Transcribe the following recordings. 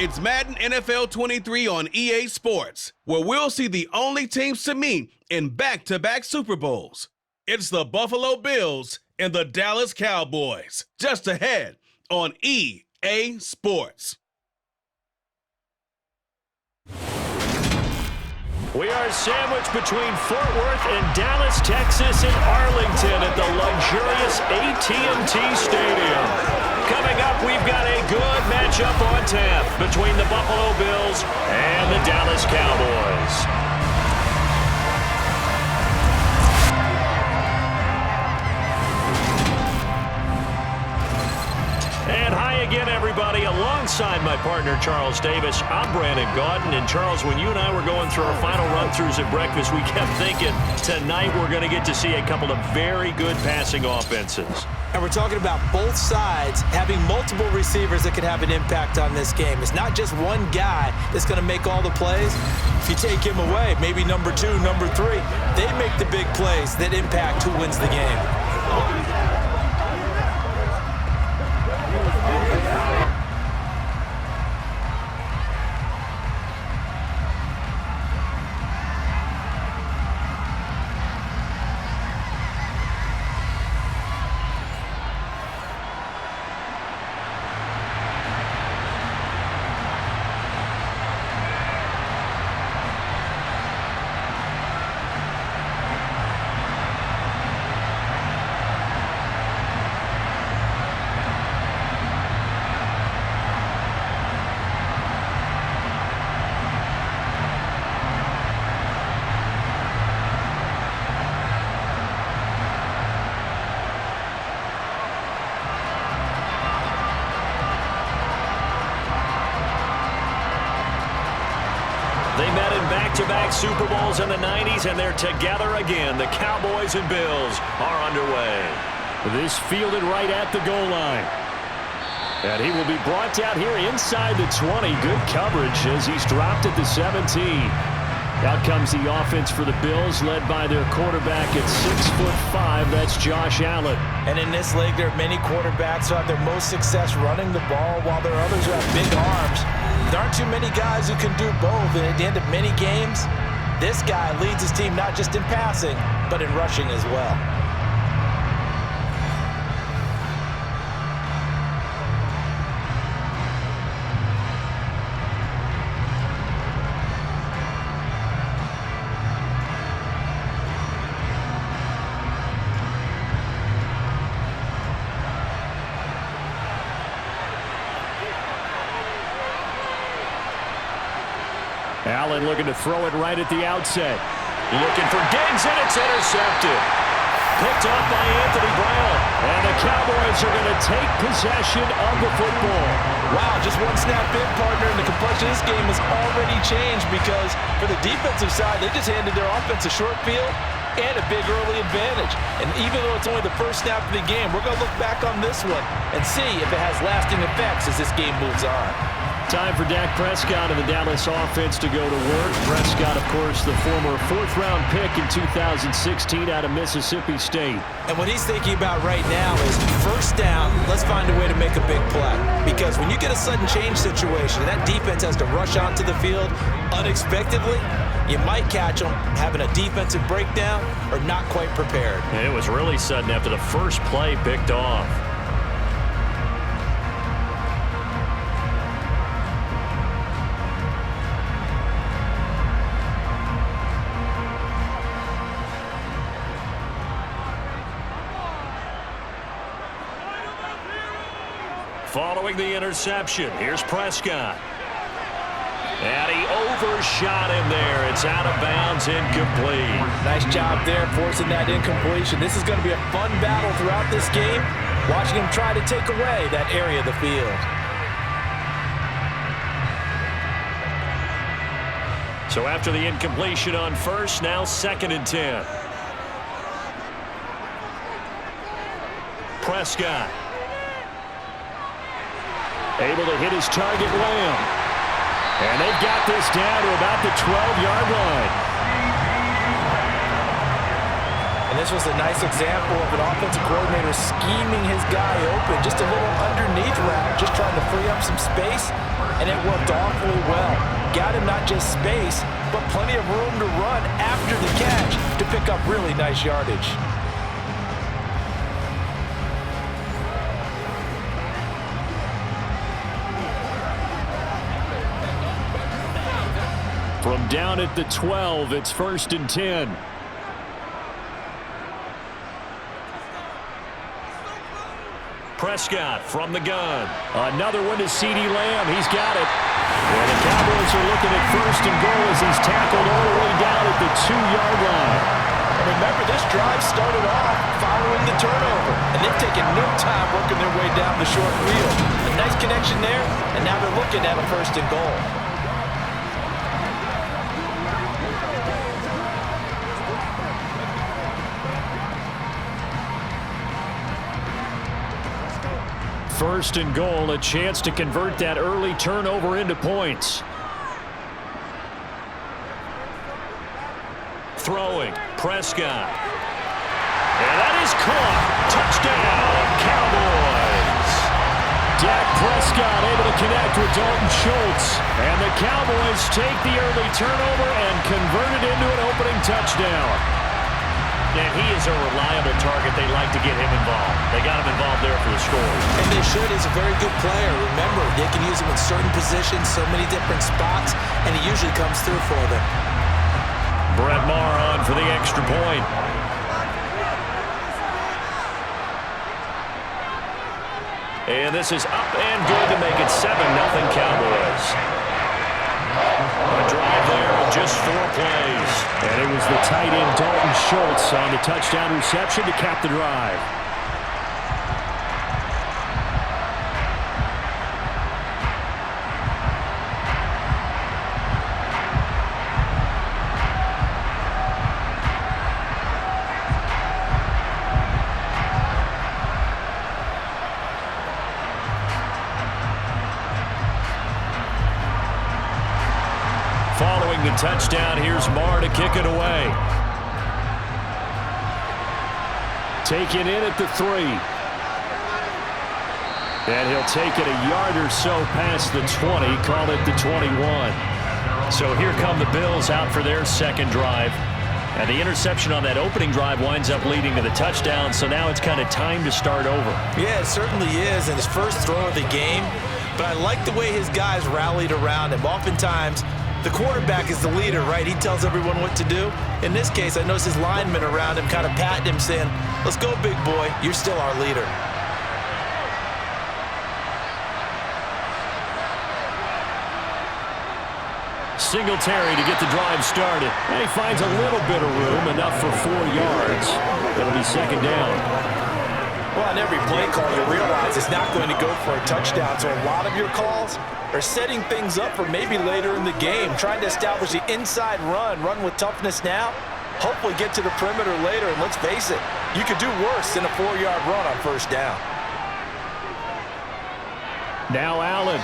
It's Madden NFL 23 on EA Sports, where we'll see the only teams to meet in back-to-back Super Bowls. It's the Buffalo Bills and the Dallas Cowboys, just ahead on EA Sports. We are sandwiched between Fort Worth and Dallas, Texas, and Arlington at the luxurious AT&T Stadium. Coming up, we've got a good matchup on tap between the Buffalo Bills and the Dallas Cowboys. And hi again, everybody. Alongside my partner, Charles Davis, I'm Brandon Gaudin. And Charles, when you and I were going through our final run-throughs at breakfast, we kept thinking tonight we're going to get to see a couple of very good passing offenses. And we're talking about both sides having multiple receivers that could have an impact on this game. It's not just one guy that's going to make all the plays. If you take him away, maybe number 2, number 3, they make the big plays that impact who wins the game. They met in back-to-back Super Bowls in the 90s, and they're together again. The Cowboys and Bills are underway. This fielded right at the goal line. And he will be brought down here inside the 20. Good coverage as he's dropped at the 17. Out comes the offense for the Bills, led by their quarterback at 6'5". That's Josh Allen. And in this league, there are many quarterbacks who have their most success running the ball, while there are others who have big arms. There aren't too many guys who can do both, and at the end of many games, this guy leads his team not just in passing, but in rushing as well. Allen looking to throw it right at the outset. Looking for Diggs, and it's intercepted. Picked up by Anthony Brown. And the Cowboys are going to take possession of the football. Wow, just one snap in, partner, and the complexion of this game has already changed because for the defensive side, they just handed their offense a short field and a big early advantage. And even though it's only the first snap of the game, we're going to look back on this one and see if it has lasting effects as this game moves on. Time for Dak Prescott and the Dallas offense to go to work. Prescott, of course, the former 4th-round pick in 2016 out of Mississippi State. And what he's thinking about right now is first down, let's find a way to make a big play. Because when you get a sudden change situation, and that defense has to rush onto the field unexpectedly, you might catch them having a defensive breakdown or not quite prepared. And it was really sudden after the first play picked off. Following the interception, here's Prescott. And he overshot him there. It's out of bounds, incomplete. Nice job there forcing that incompletion. This is going to be a fun battle throughout this game, watching him try to take away that area of the field. So after the incompletion on first, now 2nd and 10. Prescott. Able to hit his target, Lamb. And they've got this down to about the 12-yard line. And this was a nice example of an offensive coordinator scheming his guy open, just a little underneath route, just trying to free up some space, and it worked awfully well. Got him not just space, but plenty of room to run after the catch to pick up really nice yardage. From down at the 12, it's 1st and 10. Prescott from the gun. Another one to CeeDee Lamb. He's got it. And the Cowboys are looking at 1st and goal as he's tackled all the way down at the 2-yard line. And remember, this drive started off following the turnover, and they've taken no time working their way down the short field. A nice connection there, and now they're looking at a 1st and goal. First and goal, a chance to convert that early turnover into points. Throwing, Prescott. And that is caught. Touchdown, Cowboys. Dak Prescott able to connect with Dalton Schultz. And the Cowboys take the early turnover and convert it into an opening touchdown. And he is a reliable target. They like to get him involved. They got him involved there for the score. And they should. He's a very good player. Remember, they can use him in certain positions, so many different spots, and he usually comes through for them. Brett Maher on for the extra point. And this is up and good to make it 7-0 Cowboys. A drive there in just 4 plays. And it was the tight end Dalton Schultz on the touchdown reception to cap the drive. Following the touchdown, here's Maher to kick it away. Taken in at the 3. And he'll take it a yard or so past the 20, call it the 21. So here come the Bills out for their second drive. And the interception on that opening drive winds up leading to the touchdown, so now it's kind of time to start over. Yeah, it certainly is, and his first throw of the game. But I like the way his guys rallied around him. Oftentimes, the quarterback is the leader, right? He tells everyone what to do. In this case, I noticed his linemen around him kind of patting him, saying, "Let's go, big boy. You're still our leader." Singletary to get the drive started. And he finds a little bit of room, enough for 4 yards. That'll be second down. Well, on every play call, you realize it's not going to go for a touchdown. So a lot of your calls are setting things up for maybe later in the game, trying to establish the inside run with toughness now, hopefully get to the perimeter later. And let's face it, you could do worse than a 4-yard run on first down. Now Allen.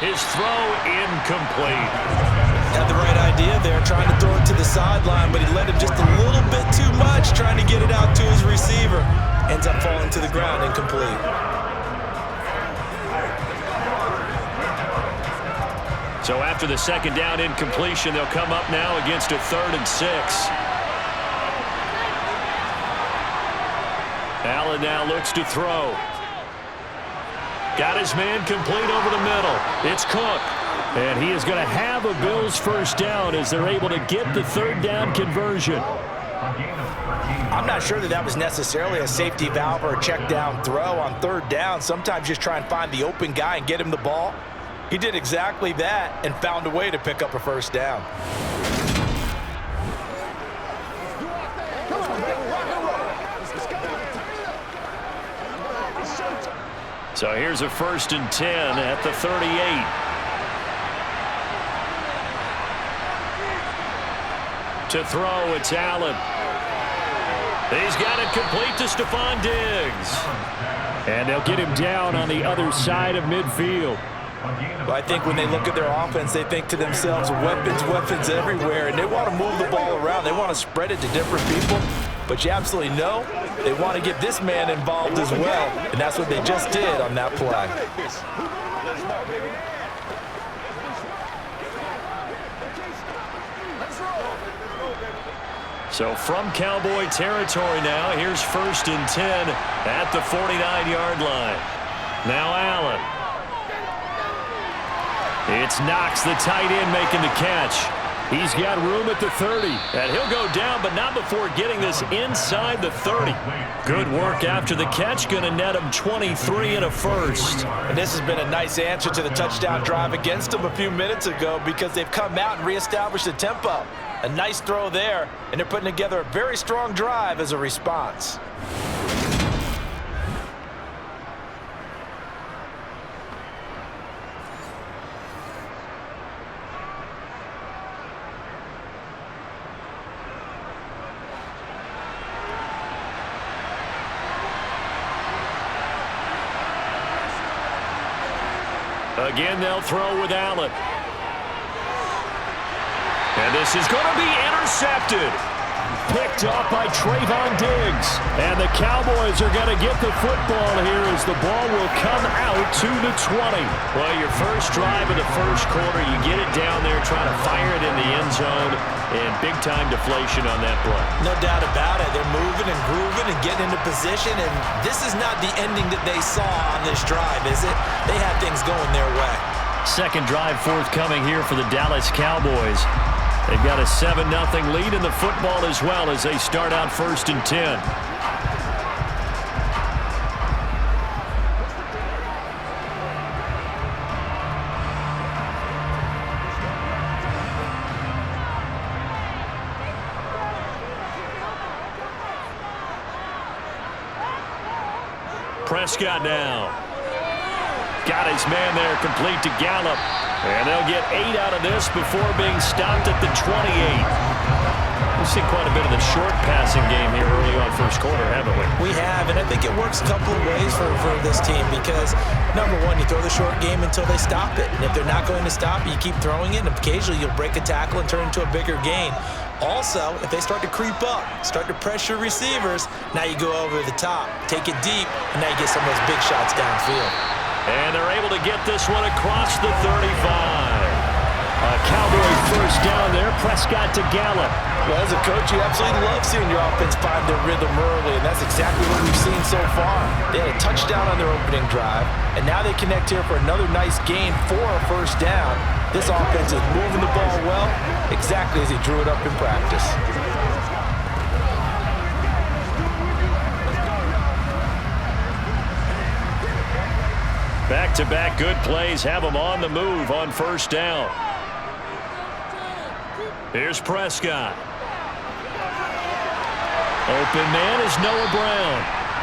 His throw incomplete. Had the right idea there, trying to throw it to the sideline, but he led him just a little bit too much, trying to get it out to his receiver. Ends up falling to the ground, incomplete. So after the second down incompletion, they'll come up now against a 3rd and 6. Allen now looks to throw. Got his man complete over the middle. It's Cook. And he is going to have a Bills first down as they're able to get the 3rd down conversion. I'm not sure that was necessarily a safety valve or a check down throw on 3rd down. Sometimes just try and find the open guy and get him the ball. He did exactly that and found a way to pick up a first down. So here's a 1st and 10 at the 38. To throw, it's Allen. He's got it complete to Stephon Diggs. And they'll get him down on the other side of midfield. Well, I think when they look at their offense, they think to themselves, weapons, weapons everywhere, and they want to move the ball around. They want to spread it to different people, but you absolutely know they want to get this man involved as well, and that's what they just did on that play. So from Cowboy territory now, here's 1st and 10 at the 49-yard line. Now Allen. It's Knox, the tight end, making the catch. He's got room at the 30, and he'll go down, but not before getting this inside the 30. Good work after the catch, going to net him 23 and a first. And this has been a nice answer to the touchdown drive against them a few minutes ago because they've come out and reestablished the tempo. A nice throw there, and they're putting together a very strong drive as a response. Again, they'll throw with Allen. And this is going to be intercepted. Picked up by Trayvon Diggs. And the Cowboys are going to get the football here as the ball will come out to the 20. Well, your first drive of the first quarter, you get it down there, trying to fire it in the end zone, and big-time deflation on that play. No doubt about it. They're moving and grooving and getting into position, and this is not the ending that they saw on this drive, is it? They had things going their way. Second drive forthcoming here for the Dallas Cowboys. They've got a 7-0 lead in the football as well as they start out 1st and 10. Prescott now. Got his man there, complete to Gallup. And they'll get 8 out of this before being stopped at the 28. We've seen quite a bit of the short passing game here early on first quarter, haven't we? We have, and I think it works a couple of ways for this team because, number one, you throw the short game until they stop it. And if they're not going to stop it, you keep throwing it, and occasionally you'll break a tackle and turn it into a bigger gain. Also, if they start to creep up, start to pressure receivers, now you go over the top, take it deep, and now you get some of those big shots downfield. And they're able to get this one across the 35. A Cowboy first down there. Prescott to Gallup. Well, as a coach, you absolutely love seeing your offense find their rhythm early, and that's exactly what we've seen so far. They had a touchdown on their opening drive, and now they connect here for another nice gain for a first down. This offense is moving the ball well, exactly as he drew it up in practice. Back-to-back good plays have them on the move on first down. Here's Prescott. Open man is Noah Brown.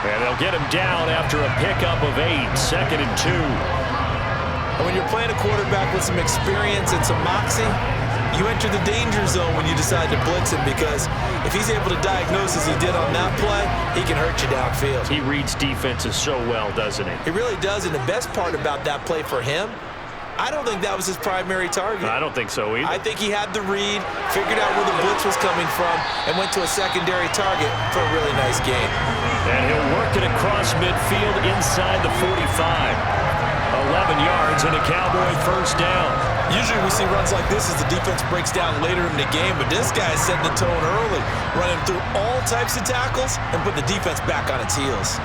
And they'll get him down after a pickup of 8, 2nd and 2. And when you're playing a quarterback with some experience and some moxie, you enter the danger zone when you decide to blitz him because if he's able to diagnose as he did on that play, he can hurt you downfield. He reads defenses so well, doesn't he? He really does, and the best part about that play for him, I don't think that was his primary target. I don't think so either. I think he had the read, figured out where the blitz was coming from, and went to a secondary target for a really nice gain. And he'll work it across midfield inside the 45. 11 yards and a Cowboy first down. Usually we see runs like this as the defense breaks down later in the game, but this guy is setting the tone early, running through all types of tackles and put the defense back on its heels.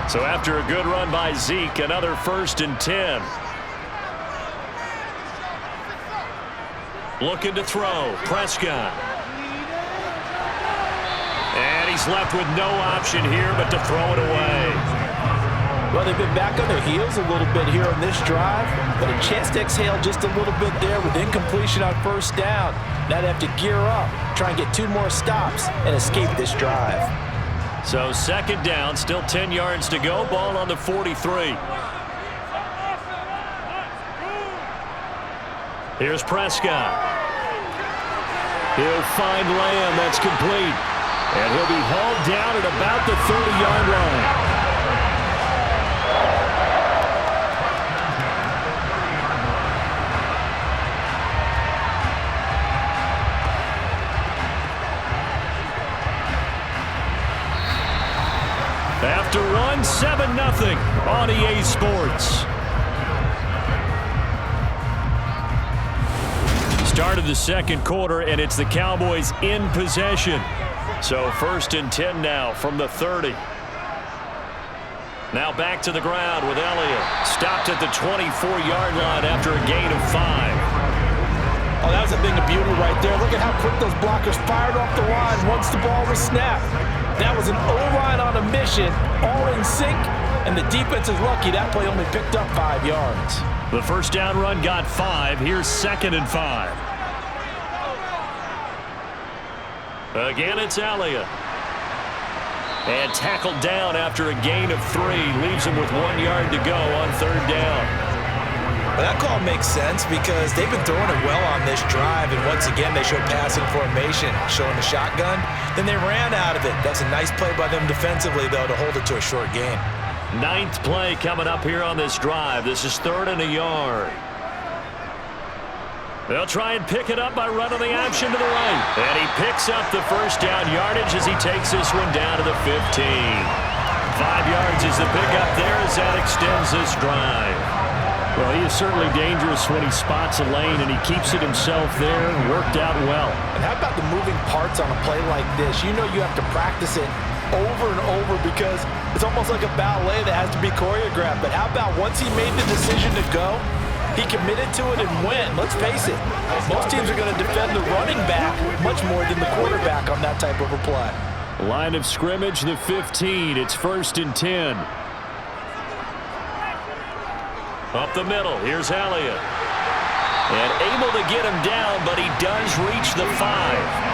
So after a good run by Zeke, another 1st and 10. Looking to throw, Prescott. And he's left with no option here but to throw it away. Well, they've been back on their heels a little bit here on this drive, but a chance to exhale just a little bit there with incompletion on first down. Now they have to gear up, try and get 2 more stops and escape this drive. So 2nd down, still 10 yards to go, ball on the 43. Here's Prescott. He'll find Lamb. That's complete. And he'll be hauled down at about the 30-yard line. After one, 7-0 on EA Sports. Start of the second quarter, and it's the Cowboys in possession. So 1st and 10 now from the 30. Now back to the ground with Elliott. Stopped at the 24-yard line after a gain of 5. Oh, that was a thing of beauty right there. Look at how quick those blockers fired off the line once the ball was snapped. That was an O-line on a mission, all in sync, and the defense is lucky that play only picked up 5 yards. The first down run got 5. Here's 2nd and 5. Again, it's Elliott. And tackled down after a gain of 3. Leaves him with 1 yard to go on 3rd down. Well, that call makes sense because they've been throwing it well on this drive, and once again they show passing formation, showing the shotgun. Then they ran out of it. That's a nice play by them defensively, though, to hold it to a short gain. 9th play coming up here on this drive. This is 3rd and a yard. They'll try and pick it up by running the option to the right. And he picks up the first down yardage as he takes this one down to the 15. 5 yards is the pickup there as that extends this drive. Well, he is certainly dangerous when he spots a lane, and he keeps it himself there. Worked out well. And how about the moving parts on a play like this? You know you have to practice it over and over because it's almost like a ballet that has to be choreographed. But how about once he made the decision to go, he committed to it and went. Let's face it, most teams are going to defend the running back much more than the quarterback on that type of a play. Line of scrimmage, the 15. It's 1st and 10. Up the middle, here's Elliott. And able to get him down, but he does reach the 5.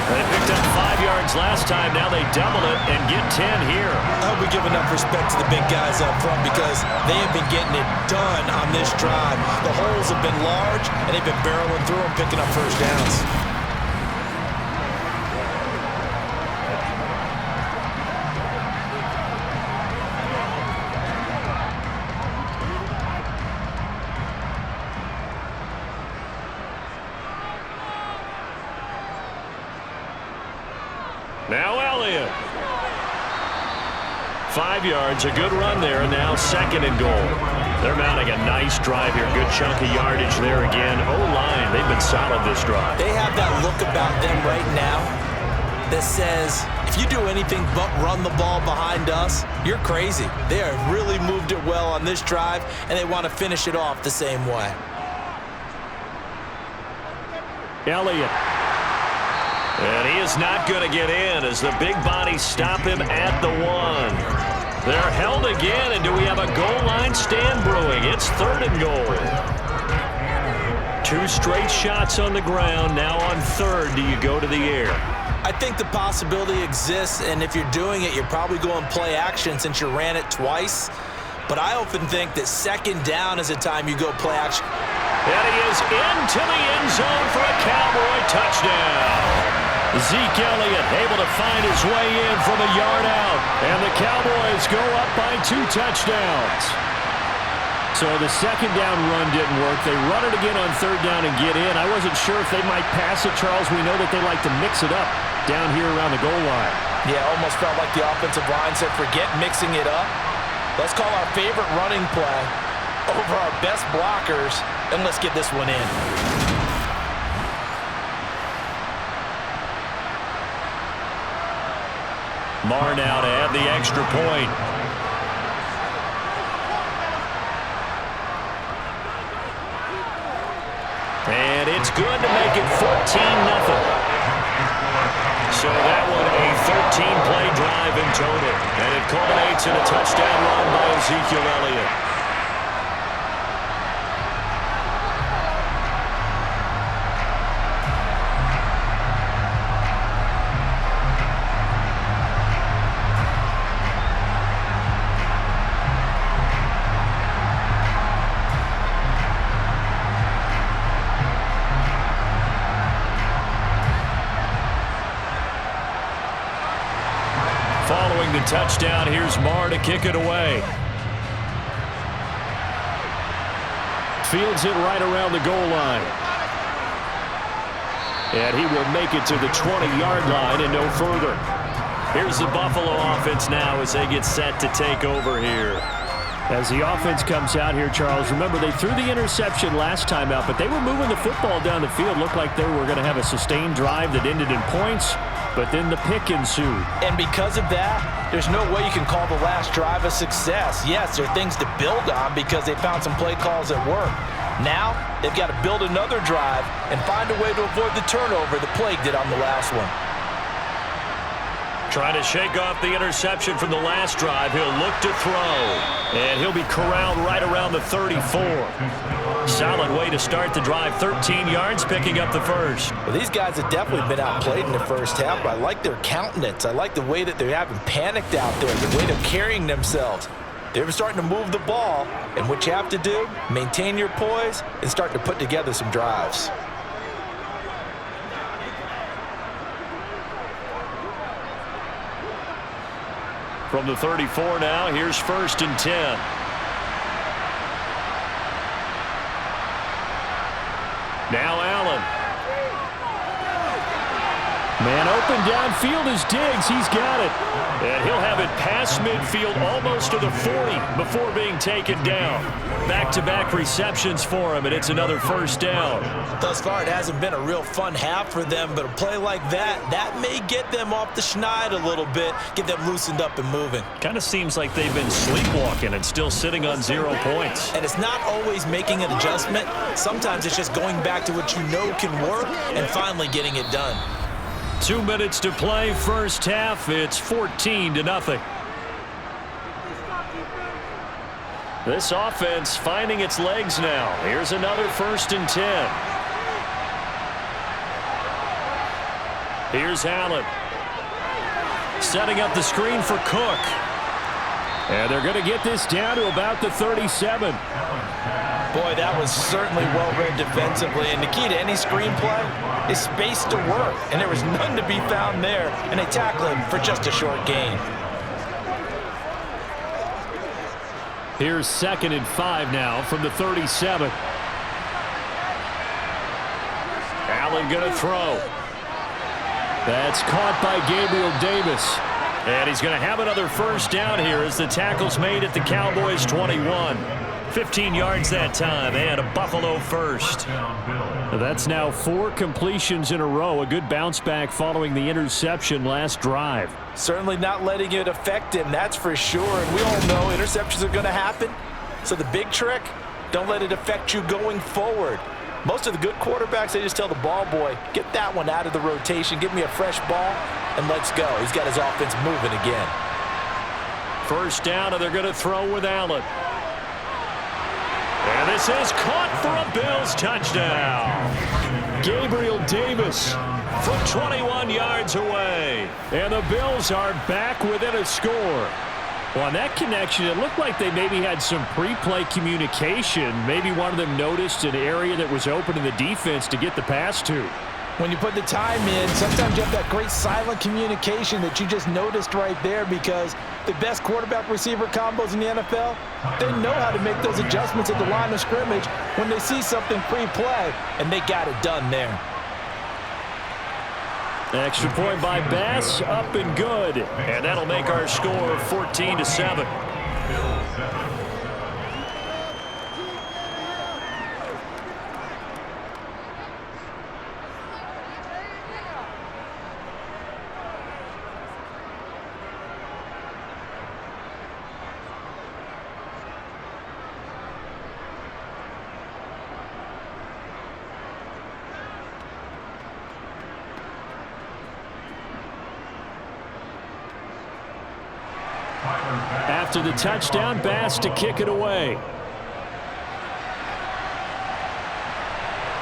They picked up 5 yards last time. Now they double it and get 10 here. I hope we give enough respect to the big guys up front because they have been getting it done on this drive. The holes have been large, and they've been barreling through them, picking up first downs. Now Elliott. 5 yards, a good run there, and now 2nd and goal. They're mounting a nice drive here. Good chunk of yardage there again. O-line, they've been solid this drive. They have that look about them right now that says, if you do anything but run the ball behind us, you're crazy. They have really moved it well on this drive, and they want to finish it off the same way. Elliott. And he is not going to get in as the big bodies stop him at the 1. They're held again, and do we have a goal line stand brewing? It's 3rd and goal. 2 straight shots on the ground. Now on 3rd, do you go to the air? I think the possibility exists, and if you're doing it, you're probably going play action since you ran it twice. But I often think that 2nd down is a time you go play action. And he is into the end zone for a Cowboy touchdown. Zeke Elliott able to find his way in from a yard out. And the Cowboys go up by 2 touchdowns. So the 2nd down run didn't work. They run it again on 3rd down and get in. I wasn't sure if they might pass it, Charles. We know that they like to mix it up down here around the goal line. Yeah, almost felt like the offensive line said, forget mixing it up. Let's call our favorite running play over our best blockers, and let's get this one in. Marr now to add the extra point. And it's good to make it 14-0. So that one a 13-play drive in total. And it culminates in a touchdown run by Ezekiel Elliott. Following the touchdown, here's Marr to kick it away. Fields it right around the goal line. And he will make it to the 20-yard line and no further. Here's the Buffalo offense now as they get set to take over here. As the offense comes out here, Charles, remember they threw the interception last time out, but they were moving the football down the field. Looked like they were going to have a sustained drive that ended in points, but then the pick ensued. And because of that, there's no way you can call the last drive a success. Yes, there are things to build on because they found some play calls that work. Now, they've got to build another drive and find a way to avoid the turnover the Plague did on the last one. Trying to shake off the interception from the last drive. He'll look to throw. And he'll be corralled right around the 34. Solid way to start the drive. 13 yards, picking up the first. Well, these guys have definitely been outplayed in the first half, but I like their countenance. I like the way that they haven't panicked out there, the way they're carrying themselves. They're starting to move the ball, and what you have to do, maintain your poise and start to put together some drives. From the 34 now, here's 1st and 10. Now Allen. Man open downfield is Diggs. He's got it. And he'll have it past midfield almost to the 40 before being taken down. Back-to-back receptions for him, and it's another first down. Thus far, it hasn't been a real fun half for them, but a play like that may get them off the schneid a little bit, get them loosened up and moving. Kind of seems like they've been sleepwalking and still sitting on 0 points. And it's not always making an adjustment. Sometimes it's just going back to what you know can work and finally getting it done. 2 minutes to play, first half. It's 14-0. This offense finding its legs now. Here's another 1st and 10. Here's Allen. Setting up the screen for Cook. And they're going to get this down to about the 37. Boy, that was certainly well-read defensively, and the key to any screenplay is space to work, and there was none to be found there, and they tackle him for just a short gain. Here's 2nd and 5 now from the 37. Allen going to throw. That's caught by Gabriel Davis. And he's going to have another first down here as the tackle's made at the Cowboys 21. 15 yards that time, and a Buffalo first. That's now 4 completions in a row. A good bounce back following the interception last drive. Certainly not letting it affect him, that's for sure. And we all know interceptions are going to happen. So the big trick, don't let it affect you going forward. Most of the good quarterbacks, they just tell the ball boy, get that one out of the rotation, give me a fresh ball, and let's go. He's got his offense moving again. First down, and they're going to throw with Allen. And this is caught for a Bills touchdown. Gabriel Davis from 21 yards away. And the Bills are back within a score. Well, on that connection, it looked like they maybe had some pre-play communication. Maybe one of them noticed an area that was open in the defense to get the pass to. When you put the time in, sometimes you have that great silent communication that you just noticed right there, because the best quarterback-receiver combos in the NFL, they know how to make those adjustments at the line of scrimmage when they see something pre-play, and they got it done there. Extra point by Bass, up and good. And that'll make our score 14-7. After the touchdown, Bass to kick it away.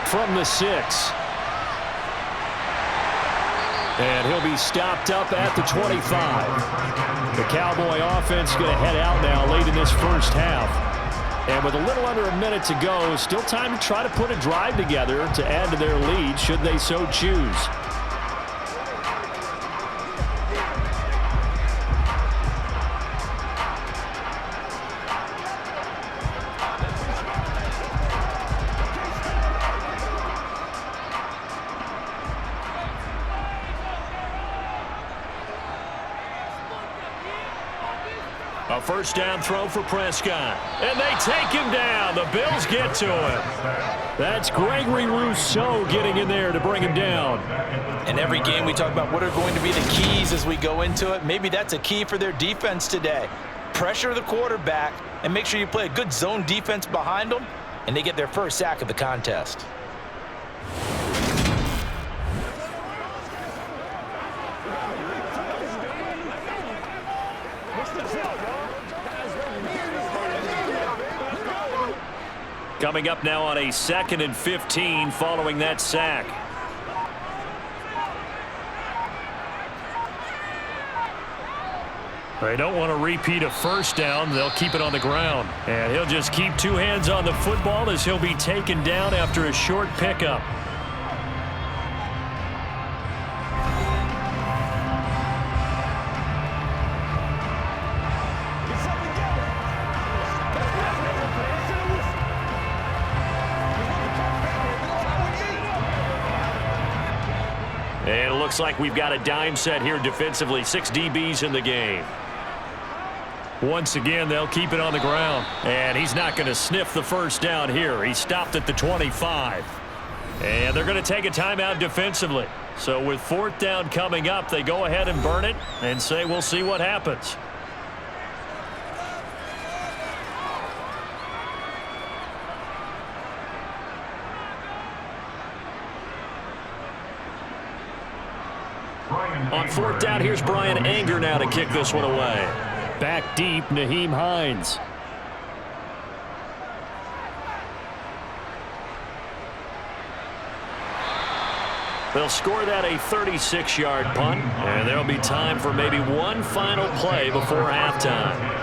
From the 6. And he'll be stopped up at the 25. The Cowboy offense going to head out now late in this first half. And with a little under a minute to go, still time to try to put a drive together to add to their lead should they so choose. A first down throw for Prescott. And they take him down. The Bills get to him. That's Gregory Rousseau getting in there to bring him down. In every game we talk about what are going to be the keys as we go into it. Maybe that's a key for their defense today. Pressure the quarterback and make sure you play a good zone defense behind them, and they get their first sack of the contest. Coming up now on a 2nd and 15 following that sack. They don't want to repeat a first down. They'll keep it on the ground. And he'll just keep 2 hands on the football as he'll be taken down after a short pickup. And it looks like we've got a dime set here defensively. 6 DBs in the game. Once again, they'll keep it on the ground. And he's not going to sniff the first down here. He stopped at the 25. And they're going to take a timeout defensively. So with 4th down coming up, they go ahead and burn it and say we'll see what happens. On 4th down, here's Brian Anger now to kick this one away. Back deep, Nyheim Hines. They'll score that a 36-yard punt, and there'll be time for maybe one final play before halftime.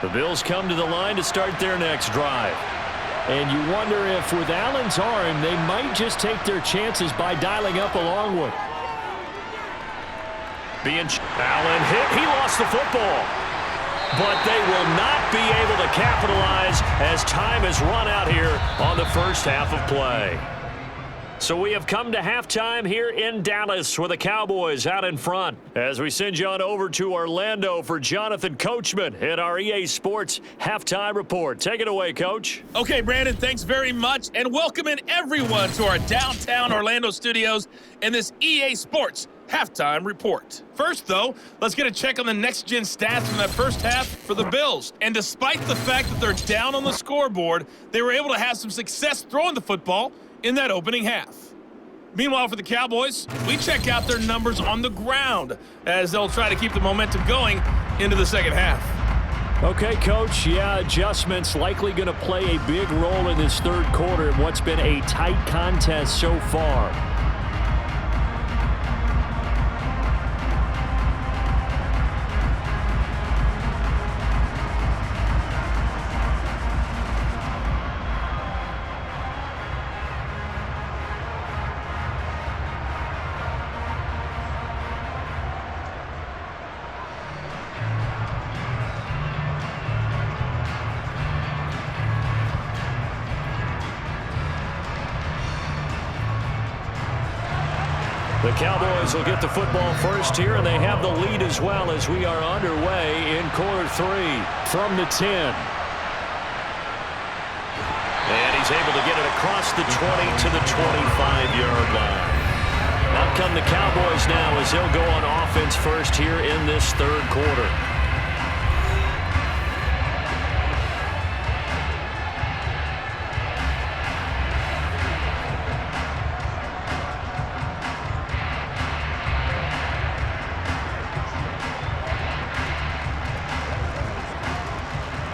The Bills come to the line to start their next drive. And you wonder if with Allen's arm, they might just take their chances by dialing up a long one. Allen hit. He lost the football. But they will not be able to capitalize as time has run out here on the first half of play. So we have come to halftime here in Dallas with the Cowboys out in front. As we send you on over to Orlando for Jonathan Coachman at our EA Sports Halftime Report. Take it away, Coach. Okay, Brandon, thanks very much. And welcome in everyone to our downtown Orlando studios and this EA Sports Halftime Report. First, though, let's get a check on the next-gen stats from that first half for the Bills. And despite the fact that they're down on the scoreboard, they were able to have some success throwing the football in that opening half. Meanwhile, for the Cowboys, we check out their numbers on the ground as they'll try to keep the momentum going into the second half. Okay, Coach. Yeah, adjustments likely going to play a big role in this third quarter in what's been a tight contest so far. The Cowboys will get the football first here, and they have the lead as well as we are underway in quarter 3 from the 10. And he's able to get it across the 20 to the 25-yard line. Out come the Cowboys now as they'll go on offense first here in this third quarter.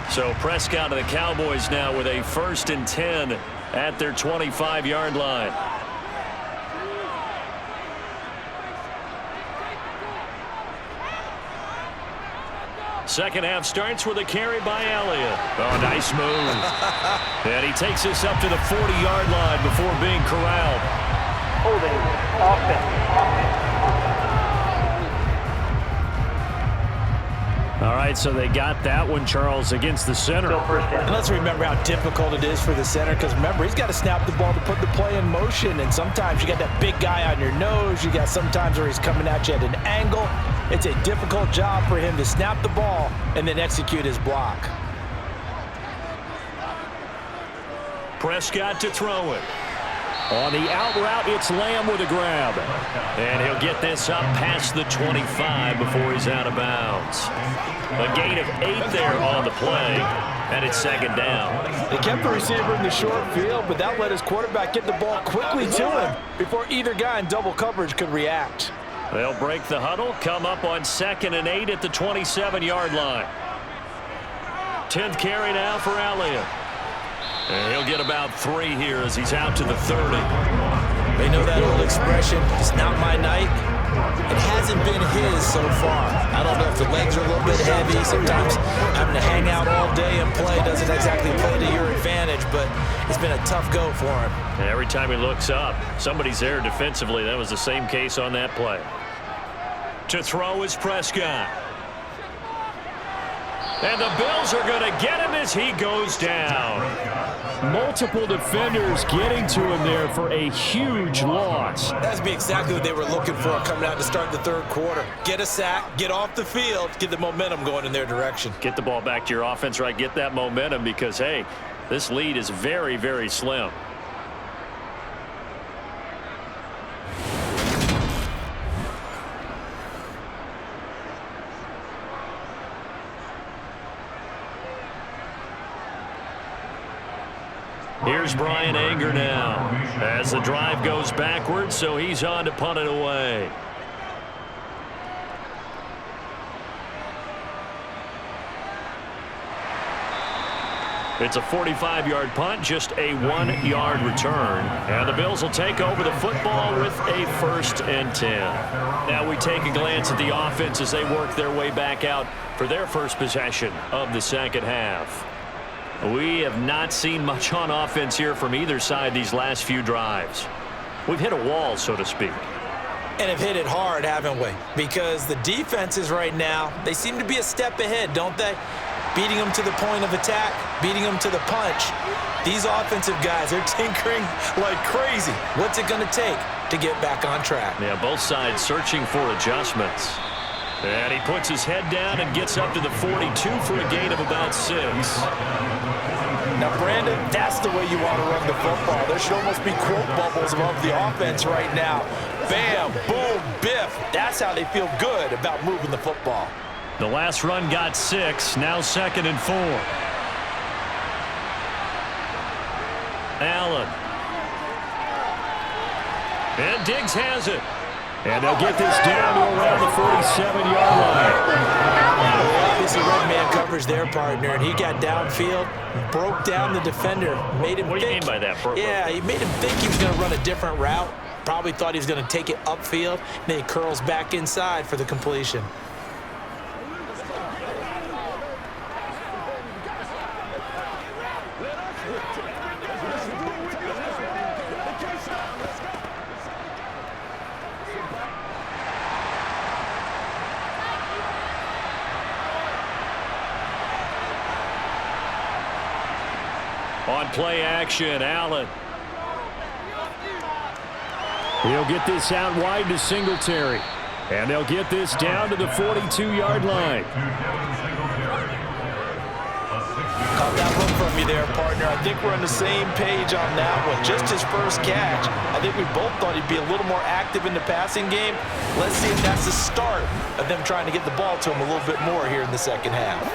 So Prescott of the Cowboys now with a 1st and 10 at their 25-yard line. Second half starts with a carry by Elliott. Oh, nice move. And he takes this up to the 40-yard line before being corralled. Holding offense. All right, so they got that one, Charles, against the center. And let's remember how difficult it is for the center, because remember, he's got to snap the ball to put the play in motion, and sometimes you got that big guy on your nose. You got sometimes where he's coming at you at an angle. It's a difficult job for him to snap the ball and then execute his block. Prescott to throw it. On the out route, it's Lamb with a grab. And he'll get this up past the 25 before he's out of bounds. A gain of 8 there on the play, and it's second down. They kept the receiver in the short field, but that let his quarterback get the ball quickly to him before either guy in double coverage could react. They'll break the huddle, come up on 2nd and 8 at the 27-yard line. 10th carry now for Elliott. And he'll get about 3 here as he's out to the 30. They know that old expression, it's not my night. It hasn't been his so far. I don't know if the legs are a little bit heavy. Sometimes having to hang out all day and play doesn't exactly play to your advantage, but it's been a tough go for him. And every time he looks up, somebody's there defensively. That was the same case on that play. To throw is Prescott. And the Bills are going to get him as he goes down. Multiple defenders getting to him there for a huge loss. That's exactly what they were looking for coming out to start the third quarter. Get a sack, get off the field, get the momentum going in their direction. Get the ball back to your offense, right? Get that momentum because, hey, this lead is very, very slim. Here's Brian Anger now as the drive goes backwards, so he's on to punt it away. It's a 45-yard punt, just a 1-yard return. And the Bills will take over the football with a 1st and 10. Now we take a glance at the offense as they work their way back out for their first possession of the second half. We have not seen much on offense here from either side these last few drives. We've hit a wall, so to speak. And have hit it hard, haven't we? Because the defenses right now, they seem to be a step ahead, don't they? Beating them to the point of attack, beating them to the punch. These offensive guys are tinkering like crazy. What's it going to take to get back on track? Yeah, both sides searching for adjustments. And he puts his head down and gets up to the 42 for a gain of about 6. Now, Brandon, that's the way you want to run the football. There should almost be quote bubbles above the offense right now. Bam, boom, biff. That's how they feel good about moving the football. The last run got 6, now 2nd and 4. Allen. And Diggs has it. And they'll get this down to around the 47-yard line. Obviously, red man covers their partner, and he got downfield, broke down the defender, made him think. What do you mean by that? Yeah, he made him think he was going to run a different route. Probably thought he was going to take it upfield. Then he curls back inside for the completion. On play action, Allen. He'll get this out wide to Singletary. And they'll get this down to the 42-yard line. Caught that one from you there, partner. I think we're on the same page on that one. Just his first catch. I think we both thought he'd be a little more active in the passing game. Let's see if that's the start of them trying to get the ball to him a little bit more here in the second half.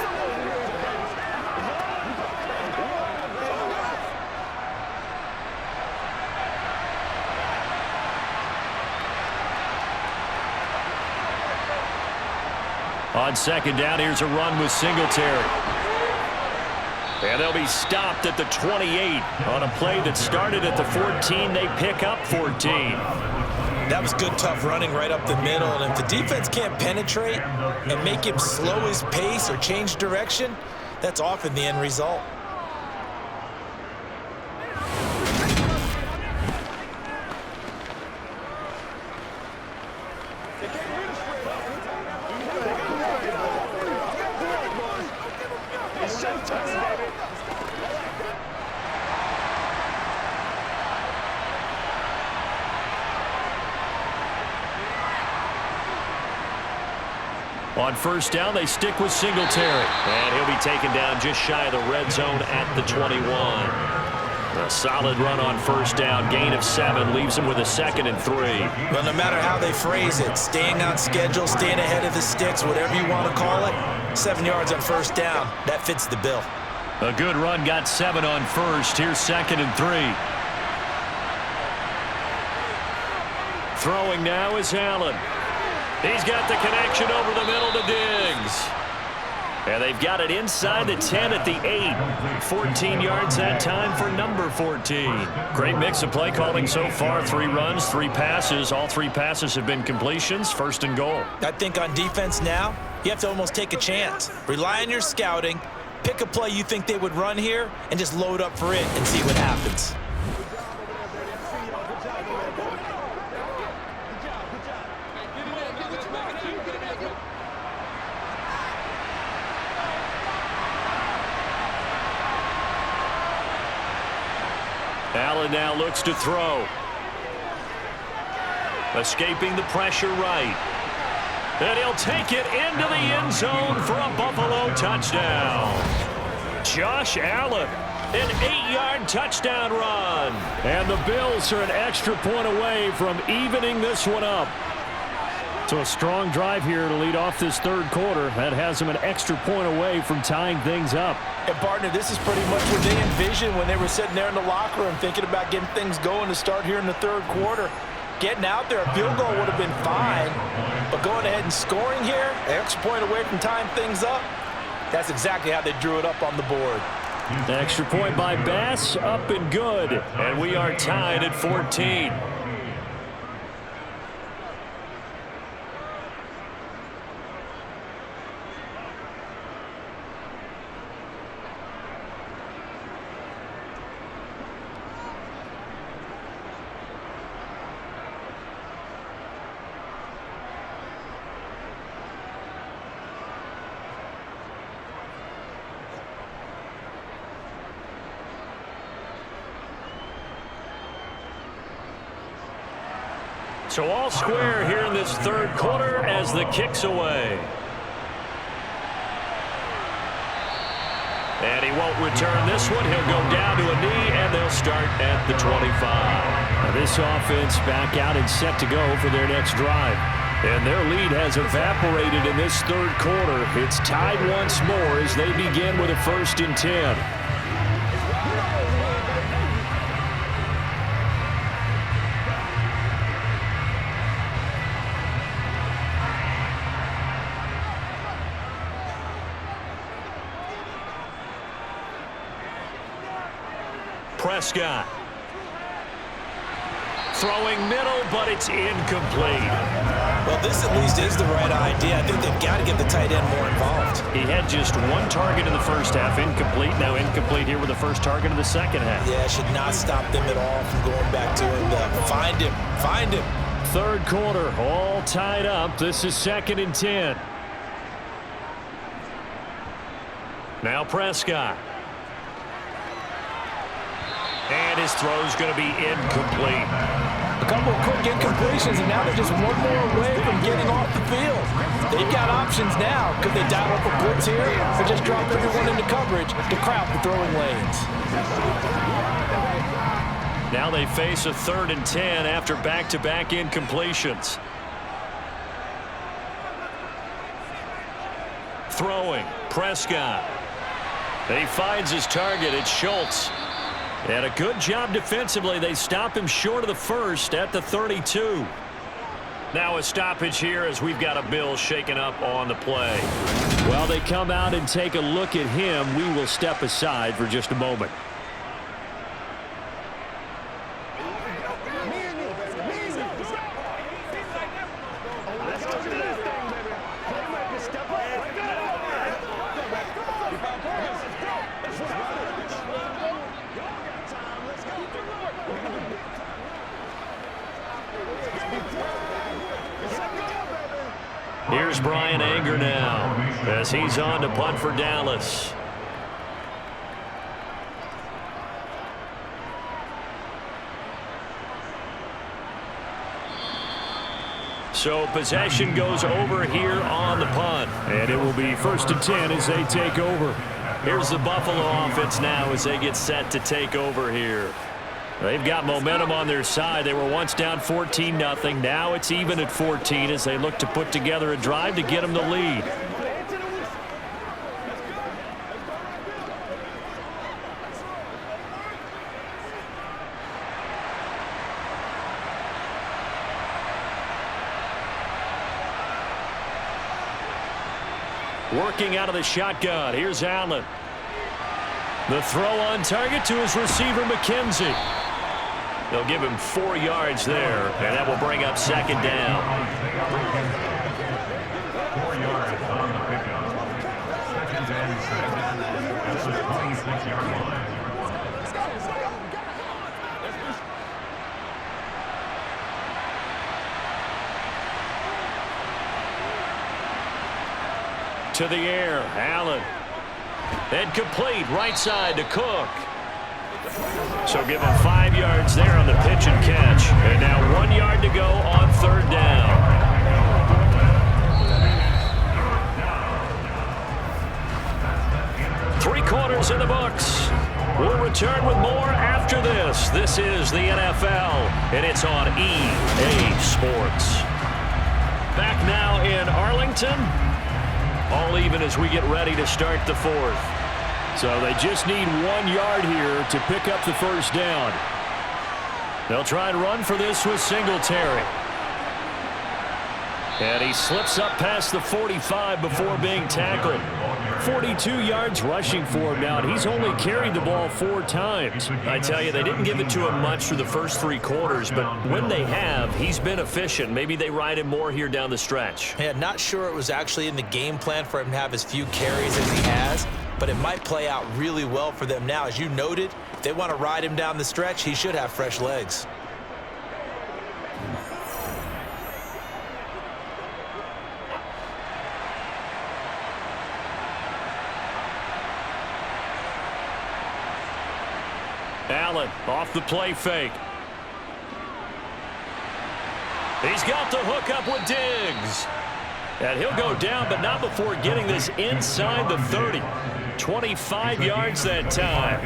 On second down, here's a run with Singletary. And they'll be stopped at the 28 on a play that started at the 14. They pick up 14. That was good, tough running right up the middle. And if the defense can't penetrate and make him slow his pace or change direction, that's often the end result. On first down, they stick with Singletary. And he'll be taken down just shy of the red zone at the 21. A solid run on first down. Gain of 7 leaves him with a 2nd and 3. Well, no matter how they phrase it, staying on schedule, staying ahead of the sticks, whatever you want to call it, 7 yards on first down, that fits the bill. A good run got 7 on first. Here's 2nd and 3. Throwing now is Allen. He's got the connection over the middle to Diggs. And they've got it inside the 10 at the 8. 14 yards that time for number 14. Great mix of play calling so far. 3 runs, 3 passes. All 3 passes have been completions. 1st and goal. I think on defense now, you have to almost take a chance. Rely on your scouting. Pick a play you think they would run here and just load up for it and see what happens. Allen now looks to throw. Escaping the pressure right. And he'll take it into the end zone for a Buffalo touchdown. Josh Allen, an 8-yard touchdown run. And the Bills are an extra point away from evening this one up. So a strong drive here to lead off this 3rd quarter. That has them an extra point away from tying things up. And partner, this is pretty much what they envisioned when they were sitting there in the locker room thinking about getting things going to start here in the 3rd quarter. Getting out there, a field goal would have been fine, but going ahead and scoring here, an extra point away from tying things up, that's exactly how they drew it up on the board. The extra point by Bass, up and good. And we are tied at 14. So all square here in this 3rd quarter as the kick's away. And he won't return this one. He'll go down to a knee, and they'll start at the 25. Now this offense back out and set to go for their next drive. And their lead has evaporated in this 3rd quarter. It's tied once more as they begin with a 1st and 10. Prescott. Throwing middle, but it's incomplete. Well, this at least is the right idea. I think they've got to get the tight end more involved. He had just 1 target in the 1st half, incomplete. Now incomplete here with the 1st target of the 2nd half. Yeah, should not stop them at all from going back to him. Find him. Find him. 3rd quarter, all tied up. This is 2nd and 10. Now Prescott. And his throw's going to be incomplete. A couple of quick incompletions, and now they're just 1 more away from getting off the field. They've got options now. Could they dial up a blitz here or just drop everyone into coverage to crowd the throwing lanes? Now they face a 3rd and 10 after back-to-back incompletions. Throwing, Prescott. He finds his target. It's Schultz. And a good job defensively. They stop him short of the 1st at the 32. Now a stoppage here as we've got a Bill shaken up on the play. Well, they come out and take a look at him. We will step aside for just a moment. Here's Brian Anger now as he's on to punt for Dallas. So possession goes over here on the punt. And it will be 1st and 10 as they take over. Here's the Buffalo offense now as they get set to take over here. They've got momentum on their side. They were once down 14-0. Now it's even at 14 as they look to put together a drive to get them the lead. Working out of the shotgun. Here's Allen. The throw on target to his receiver, McKenzie. They'll give him 4 yards there, and that will bring up 2nd down. 4 yards on the pickup. 2nd and 7 at the 26-yard line. To the air, Allen. And complete, right side to Cook. So give him 5 yards there on the pitch and catch. And now 1 yard to go on 3rd down. 3 quarters in the books. We'll return with more after this. This is the NFL, and it's on EA Sports. Back now in Arlington. All even as we get ready to start the 4th. So they just need 1 yard here to pick up the 1st down. They'll try and run for this with Singletary. And he slips up past the 45 before being tackled. 42 yards rushing for him now, and he's only carried the ball 4 times. I tell you, they didn't give it to him much through the first 3 quarters, but when they have, he's been efficient. Maybe they ride him more here down the stretch. Yeah, not sure it was actually in the game plan for him to have as few carries as he has, but it might play out really well for them now. As you noted, if they want to ride him down the stretch, he should have fresh legs. Allen off the play fake. He's got the hook up with Diggs. And he'll go down, but not before getting this inside the 30. 25 yards that time.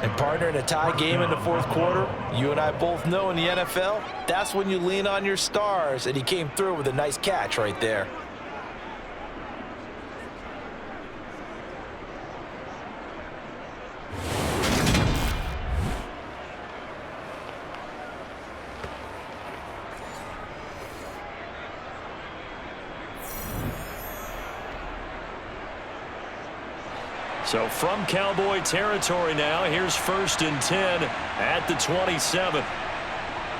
And partner, in a tie game in the 4th quarter, you and I both know in the NFL, that's when you lean on your stars, and he came through with a nice catch right there. So from Cowboy territory now, here's 1st and 10 at the 27.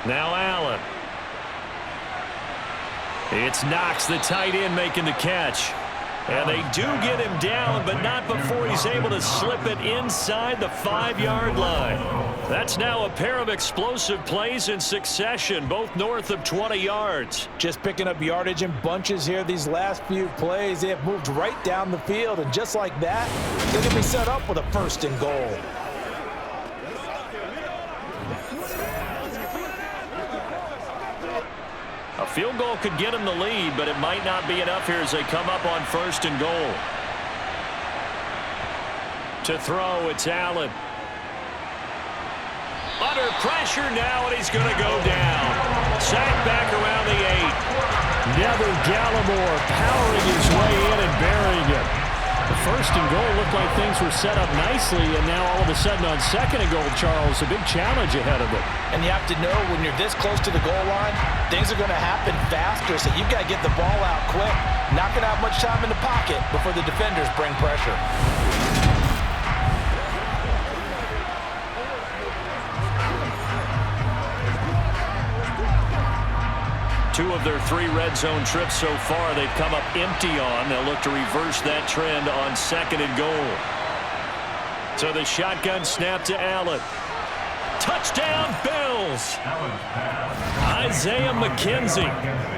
Now Allen. It's Knox, the tight end, making the catch. And they do get him down, but not before he's able to slip it inside the 5-yard line. That's now a pair of explosive plays in succession, both north of 20 yards. Just picking up yardage in bunches here these last few plays. They have moved right down the field, and just like that, they're going to be set up with a 1st and goal. A field goal could get him the lead, but it might not be enough here as they come up on 1st and goal. To throw, it's Allen. Under pressure now, and he's going to go down. Sacked back around the 8. Neville Gallimore powering his way in and burying it. The 1st and goal looked like things were set up nicely, and now all of a sudden on 2nd and goal, Charles, a big challenge ahead of it. And you have to know when you're this close to the goal line, things are going to happen faster, so you've got to get the ball out quick. Not going to have much time in the pocket before the defenders bring pressure. Two of their 3 red zone trips so far, they've come up empty on. They'll look to reverse that trend on 2nd and goal. So the shotgun snap to Allen. Touchdown, Bills! Isaiah McKenzie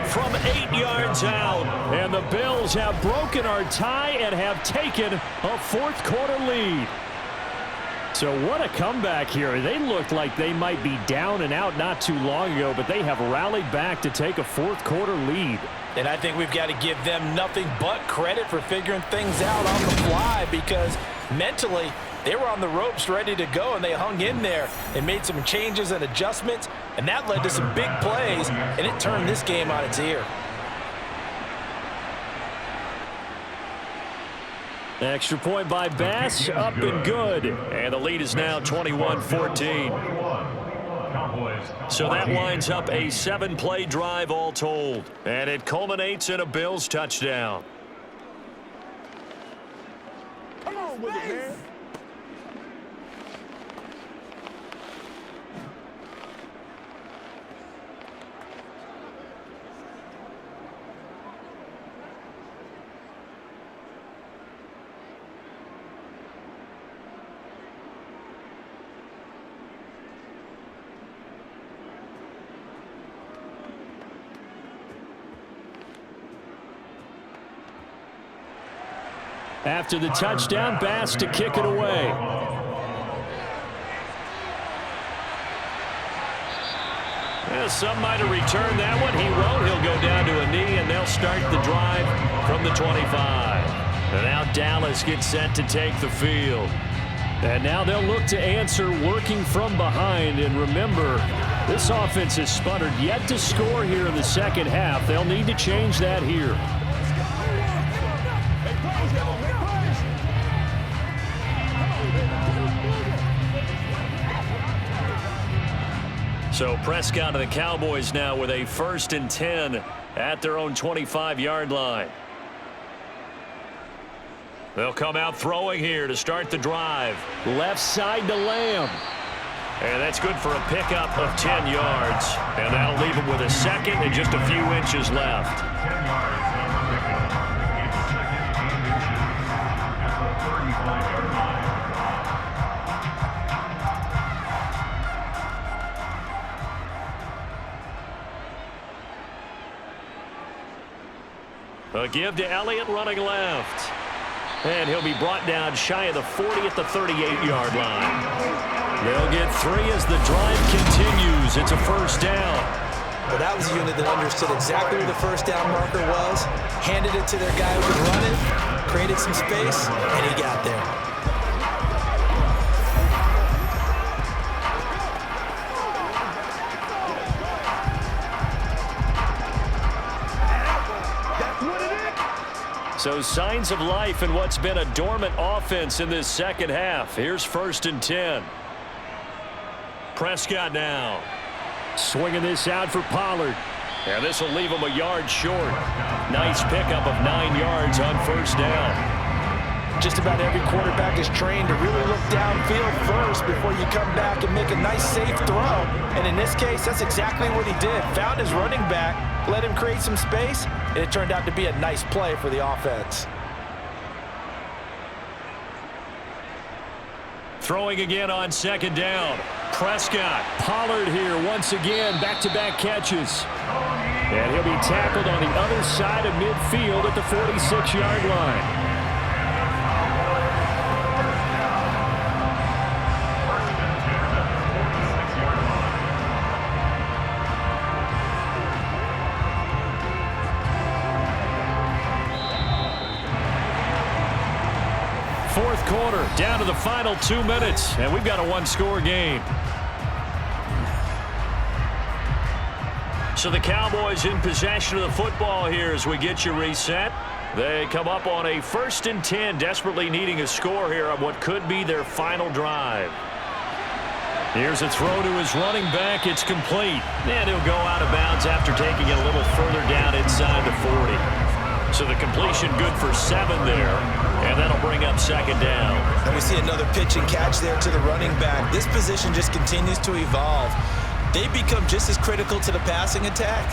from 8 yards out. And the Bills have broken our tie and have taken a 4th quarter lead. So what a comeback here. They looked like they might be down and out not too long ago, but they have rallied back to take a fourth-quarter lead. And I think we've got to give them nothing but credit for figuring things out on the fly, because mentally they were on the ropes ready to go, and they hung in there. They made some changes and adjustments, and that led to some big plays, and it turned this game on its ear. Extra point by Bass, up and good. And the lead is now 21-14. So that winds up a 7-play drive all told. And it culminates in a Bills touchdown. Come on with it, man. After the touchdown, Bass to kick it away. Well, some might have returned that one. He won't. He'll go down to a knee, and they'll start the drive from the 25. And now Dallas gets set to take the field. And now they'll look to answer working from behind. And remember, this offense has sputtered yet to score here in the second half. They'll need to change that here. So Prescott and the Cowboys now with a 1st and 10 at their own 25-yard line. They'll come out throwing here to start the drive. Left side to Lamb. And that's good for a pickup of 10 yards. And that'll leave them with a second and just a few inches left. 10 yards on the pickup. It's a second and inches at the 35-yard line. A give to Elliott running left. And he'll be brought down shy of the 40 at the 38-yard line. They'll get 3 as the drive continues. It's a 1st down. Well, that was a unit that understood exactly where the 1st down marker was, handed it to their guy who could run it, created some space, and he got there. So signs of life in what's been a dormant offense in this second half. Here's 1st and 10. Prescott now. Swinging this out for Pollard. And this will leave him a yard short. Nice pickup of 9 yards on 1st down. Just about every quarterback is trained to really look downfield first before you come back and make a nice, safe throw. And in this case, that's exactly what he did. Found his running back, let him create some space, and it turned out to be a nice play for the offense. Throwing again on 2nd down. Prescott. Pollard here once again, back-to-back catches. And he'll be tackled on the other side of midfield at the 46-yard line. Fourth quarter, down to the final 2 minutes, and we've got a 1-score game. So the Cowboys in possession of the football here as we get you reset. They come up on a 1st and 10, desperately needing a score here on what could be their final drive. Here's a throw to his running back. It's complete. And he'll go out of bounds after taking it a little further down inside the 40. So the completion good for 7 there, and that'll bring up 2nd down. And we see another pitch and catch there to the running back. This position just continues to evolve. They become just as critical to the passing attack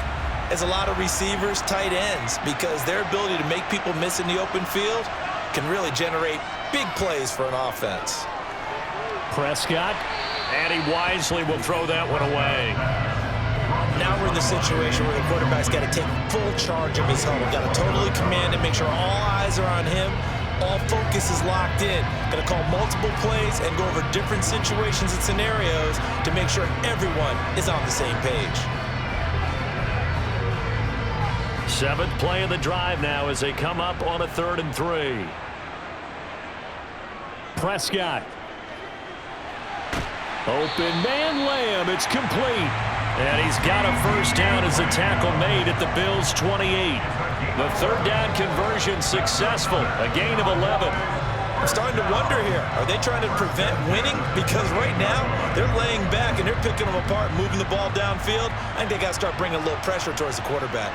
as a lot of receivers, tight ends, because their ability to make people miss in the open field can really generate big plays for an offense. Prescott. And he wisely will throw that one away. Now we're in the situation where the quarterback's got to take full charge of his huddle. Got to totally command and make sure all eyes are on him. all focus is locked in. Going to call multiple plays and go over different situations and scenarios to make sure everyone is on the same page. 7th play of the drive now as they come up on a 3rd and 3. Prescott. Open man Lamb. It's complete. And he's got a first down as a tackle made at the Bills' 28. The 3rd down conversion successful. A gain of 11. I'm starting to wonder here. Are they trying to prevent winning? Because right now, they're laying back and they're picking them apart, moving the ball downfield. I think they got to start bringing a little pressure towards the quarterback.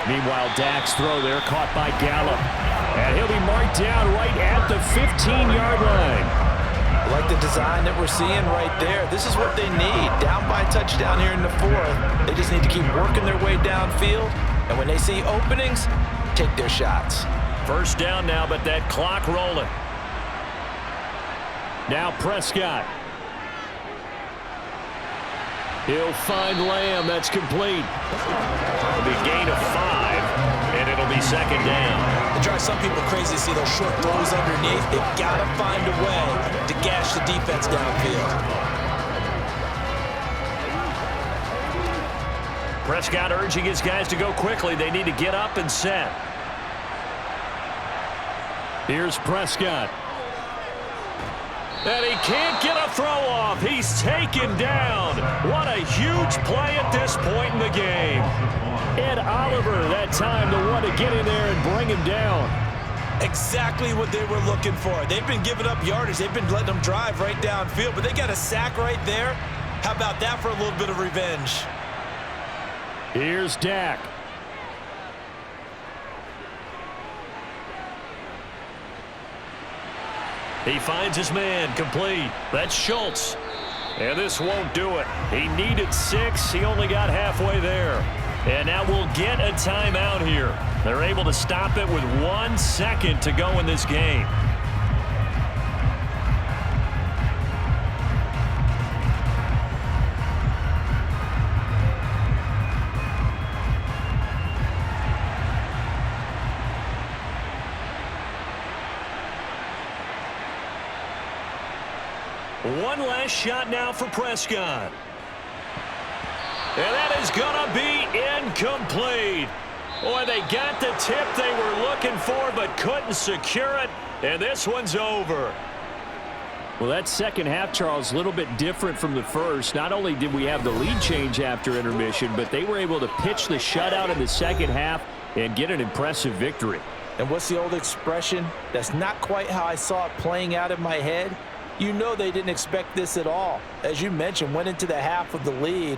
Meanwhile, Dak's throw there caught by Gallup. And he'll be marked down right at the 15-yard line. Like the design that we're seeing right there. This is what they need. Down by a touchdown here in the 4th. They just need to keep working their way downfield. And when they see openings, take their shots. First down now, but that clock rolling. Now Prescott. He'll find Lamb. That's complete. It'll be a gain of 5, and it'll be 2nd down. It drives some people crazy to see those short throws underneath. They've got to find a way to gash the defense downfield. Prescott urging his guys to go quickly. They need to get up and set. Here's Prescott. And he can't get a throw off. He's taken down. What a huge play at this point in the game. Ed Oliver that time, the one to get in there and bring him down. Exactly what they were looking for. They've been giving up yardage. They've been letting them drive right downfield, but they got a sack right there. How about that for a little bit of revenge? Here's Dak. He finds his man, complete. That's Schultz. And this won't do it. He needed 6. He only got halfway there. And now we'll get a timeout here. They're able to stop it with 1 second to go in this game. One last shot now for Prescott. And that is going to be incomplete. Boy, they got the tip they were looking for but couldn't secure it. And this one's over. Well, that second half, Charles, a little bit different from the first. Not only did we have the lead change after intermission, but they were able to pitch the shutout in the second half and get an impressive victory. And what's the old expression? That's not quite how I saw it playing out in my head. You know they didn't expect this at all. As you mentioned, went into the half of the lead.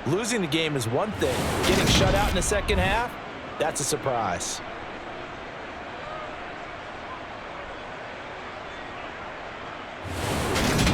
Losing the game is one thing. Getting shut out in the second half, that's a surprise.